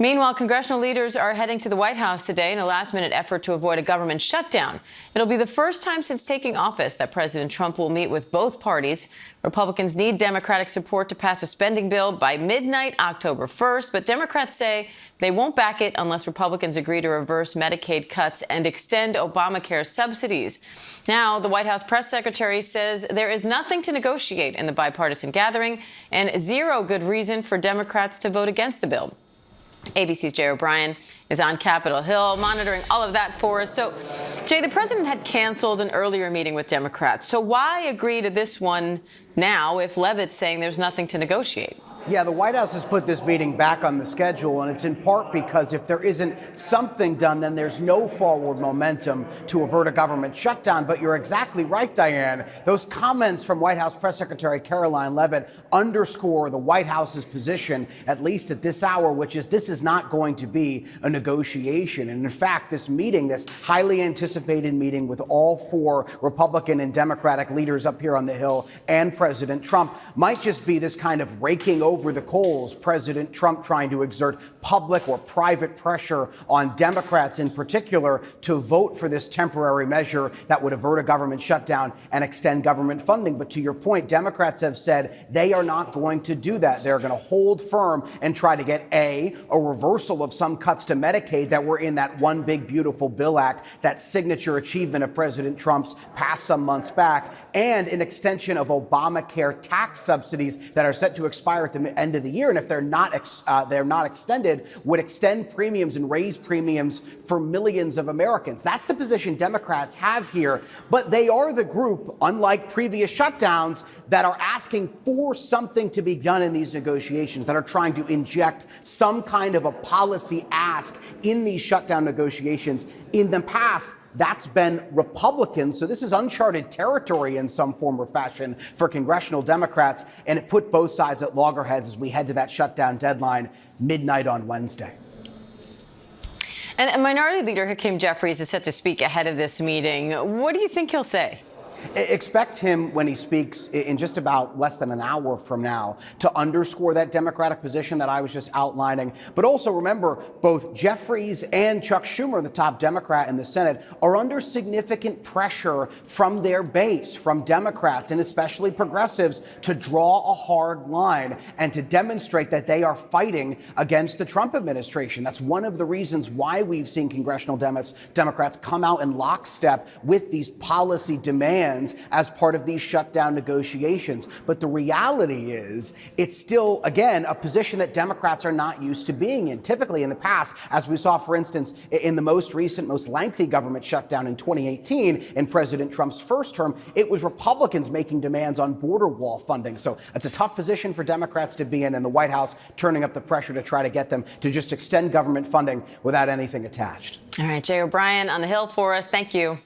Meanwhile, congressional leaders are heading to the White House today in a last-minute effort to avoid a government shutdown. It'll be the first time since taking office that President Trump will meet with both parties. Republicans need Democratic support to pass a spending bill by midnight October 1st, but Democrats say they won't back it unless Republicans agree to reverse Medicaid cuts and extend Obamacare subsidies. Now, the White House press secretary says there is nothing to negotiate in the bipartisan gathering and zero good reason for Democrats to vote against the bill. ABC's Jay O'Brien is on Capitol Hill monitoring all of that for us. So, Jay, the president had canceled an earlier meeting with Democrats. So why agree to this one now if Leavitt's saying there's nothing to negotiate? Yeah, the White House has put this meeting back on the schedule, and it's in part because if there isn't something done, then there's no forward momentum to avert a government shutdown. But you're exactly right, Diane. Those comments from White House Press Secretary Caroline Leavitt underscore the White House's position, at least at this hour, which is this is not going to be a negotiation. And in fact, this meeting, this highly anticipated meeting with all four Republican and Democratic leaders up here on the Hill and President Trump might just be this kind of raking over the coals, President Trump trying to exert public or private pressure on Democrats in particular to vote for this temporary measure that would avert a government shutdown and extend government funding. But to your point, Democrats have said they are not going to do that. They're going to hold firm and try to get a reversal of some cuts to Medicaid that were in that One Big Beautiful Bill Act, that signature achievement of President Trump's passed some months back, and an extension of Obamacare tax subsidies that are set to expire at the end of the year, and if they're not extended, would extend premiums and raise premiums for millions of Americans. That's the position Democrats have here, but they are the group, unlike previous shutdowns, that are asking for something to be done in these negotiations, that are trying to inject some kind of a policy ask in these shutdown negotiations. In the past, that's been Republicans. So this is uncharted territory in some form or fashion for congressional Democrats. And it put both sides at loggerheads as we head to that shutdown deadline midnight on Wednesday. And Minority Leader Hakeem Jeffries is set to speak ahead of this meeting. What do you think he'll say? Expect him, when he speaks in just about less than an hour from now, to underscore that Democratic position that I was just outlining. But also remember, both Jeffries and Chuck Schumer, the top Democrat in the Senate, are under significant pressure from their base, from Democrats and especially progressives, to draw a hard line and to demonstrate that they are fighting against the Trump administration. That's one of the reasons why we've seen congressional Democrats come out in lockstep with these policy demands as part of these shutdown negotiations. But the reality is it's still, again, a position that Democrats are not used to being in. Typically in the past, as we saw, for instance, in the most recent, most lengthy government shutdown in 2018 in President Trump's first term, it was Republicans making demands on border wall funding. So it's a tough position for Democrats to be in, and the White House turning up the pressure to try to get them to just extend government funding without anything attached. All right, Jay O'Brien on the Hill for us. Thank you.